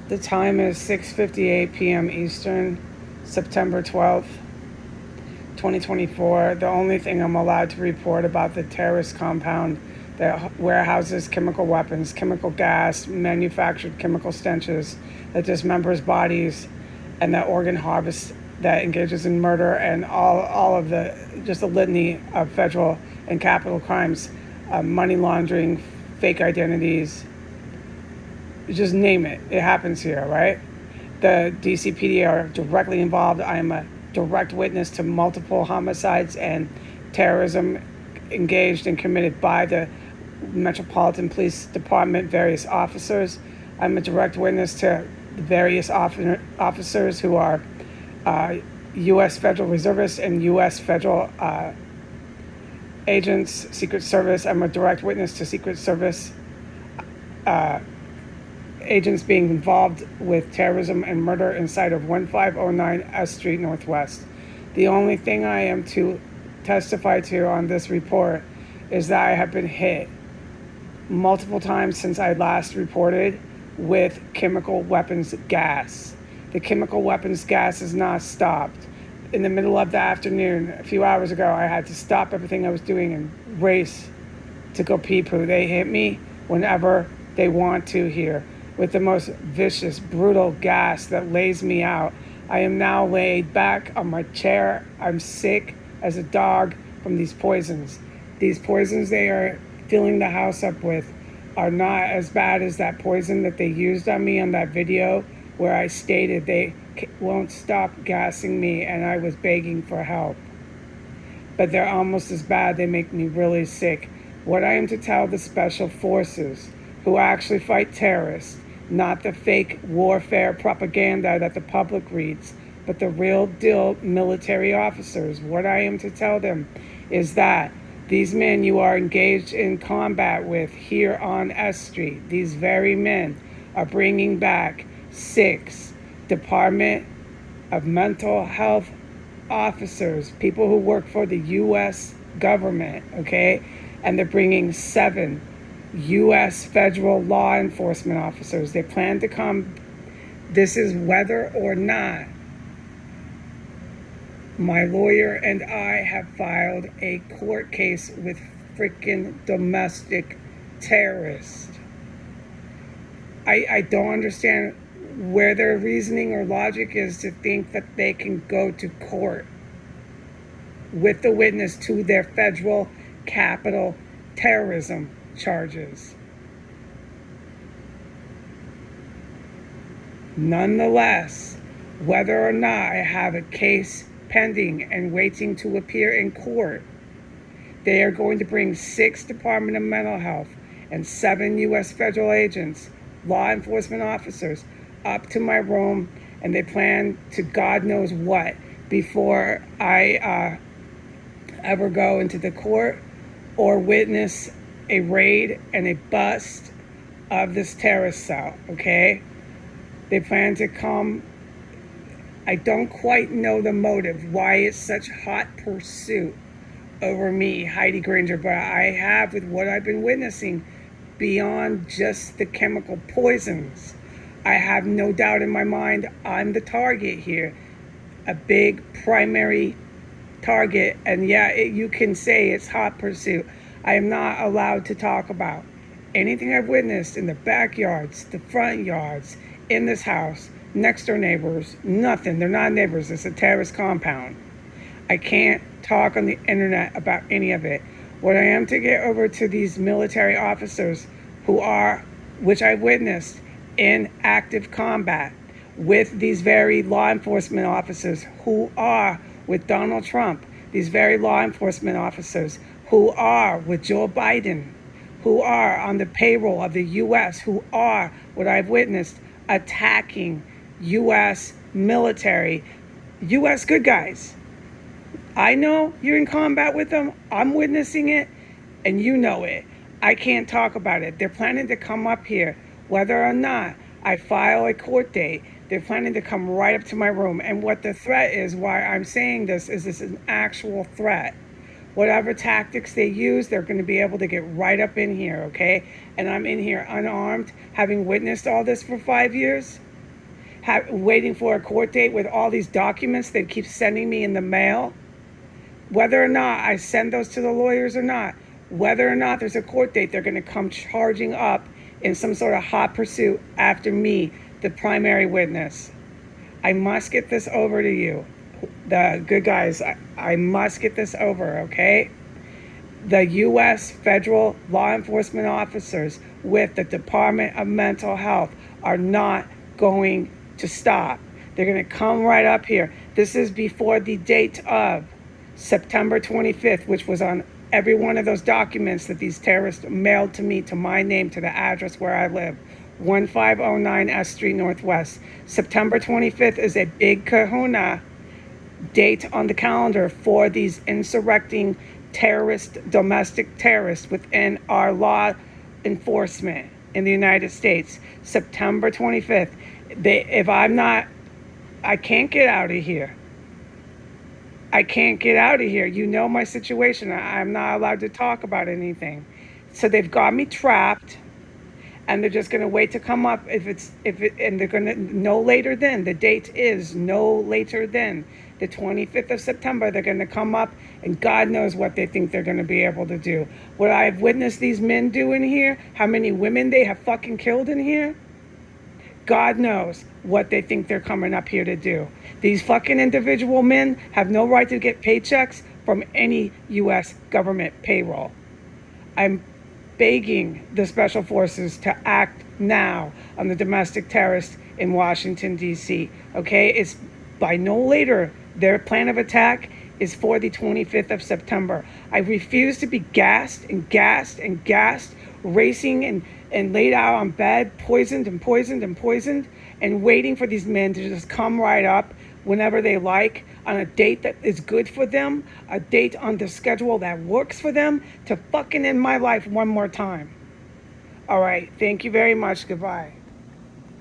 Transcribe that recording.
The time is 6:58 p.m. Eastern, September 12th, 2024. The only thing I'm allowed to report about the terrorist compound that warehouses chemical weapons, chemical gas, manufactured chemical stenches that dismembers bodies, and that organ harvest that engages in murder and all of the just a litany of federal and capital crimes, money laundering, fake identities, just name it. It happens here, right? The DCPD are directly involved. I am a direct witness to multiple homicides and terrorism engaged and committed by the Metropolitan Police Department, various officers. I'm a direct witness to the various officers who are U.S. Federal Reservists and U.S. Federal agents, Secret Service. I'm a direct witness to Secret Service agents being involved with terrorism and murder inside of 1509 S Street Northwest. The only thing I am to testify to on this report is that I have been hit multiple times since I last reported with chemical weapons gas. The chemical weapons gas has not stopped. In the middle of the afternoon, a few hours ago, I had to stop everything I was doing and race to go pee poo. They hit me whenever they want to here with the most vicious, brutal gas that lays me out. I am now laid back on my chair. I'm sick as a dog from these poisons. These poisons they are filling the house up with are not as bad as that poison that they used on me on that video where I stated they won't stop gassing me and I was begging for help. But they're almost as bad. They make me really sick. What I am to tell the special forces who actually fight terrorists, not the fake warfare propaganda that the public reads, but the real deal military officers, what I am to tell them is that these men you are engaged in combat with here on S Street, these very men are bringing back 6 Department of Mental Health officers, people who work for the U.S. government, okay? And they're bringing 7 U.S. federal law enforcement officers. They plan to come. This is whether or not my lawyer and I have filed a court case with freaking domestic terrorists. I don't understand where their reasoning or logic is to think that they can go to court with the witness to their federal capital terrorism charges. Nonetheless, whether or not I have a case pending and waiting to appear in court, they are going to bring 6 Department of Mental Health and 7 U.S. federal agents, law enforcement officers, up to my room, and they plan to God knows what before I ever go into the court or witness a raid and a bust of this terrorist cell, okay? They plan to come. I don't quite know the motive, why it's such hot pursuit over me, Heidi Granger, but I have, with what I've been witnessing, beyond just the chemical poisons, I have no doubt in my mind I'm the target here, a big primary target. And yeah, you can say it's hot pursuit. I am not allowed to talk about anything I've witnessed in the backyards, the front yards, in this house, next door neighbors, nothing. They're not neighbors. It's a terrorist compound. I can't talk on the internet about any of it. What I am to get over to these military officers who are, which I've witnessed in active combat with these very law enforcement officers who are with Donald Trump, these very law enforcement officers who are with Joe Biden, who are on the payroll of the U.S., who are, what I've witnessed, attacking U.S. military, U.S. good guys. I know you're in combat with them. I'm witnessing it, and you know it. I can't talk about it. They're planning to come up here, whether or not I file a court date. They're planning to come right up to my room. And what the threat is, why I'm saying this is an actual threat. Whatever tactics they use, they're going to be able to get right up in here, okay? And I'm in here unarmed, having witnessed all this for 5 years. waiting for a court date with all these documents they keep sending me in the mail. Whether or not I send those to the lawyers or not, whether or not there's a court date, they're going to come charging up in some sort of hot pursuit after me, the primary witness. I must get this over to you, the good guys. I must get this over, okay? The U.S. federal law enforcement officers with the Department of Mental Health are not going to stop. They're going to come right up here. This is before the date of September 25th, which was on every one of those documents that these terrorists mailed to me, to my name, to the address where I live, 1509 S Street Northwest. September 25th is a big kahuna date on the calendar for these insurrecting terrorists, domestic terrorists within our law enforcement in the United States. September 25th. I can't get out of here. I can't get out of here. You know my situation. I'm not allowed to talk about anything. So they've got me trapped, and they're just going to wait to come up and they're going to no later than, the date is no later than the 25th of September. They're going to come up, and God knows what they think they're going to be able to do. What I've witnessed these men do in here, how many women they have fucking killed in here, God knows what they think they're coming up here to do. These fucking individual men have no right to get paychecks from any U.S. government payroll. I'm begging the special forces to act now on the domestic terrorists in Washington, D.C. Okay? It's by no later. Their plan of attack is for the 25th of September. I refuse to be gassed, racing and laid out on bed, poisoned, and waiting for these men to just come right up whenever they like, on a date that is good for them, a date on the schedule that works for them, to fucking end my life one more time. All right, thank you very much. Goodbye.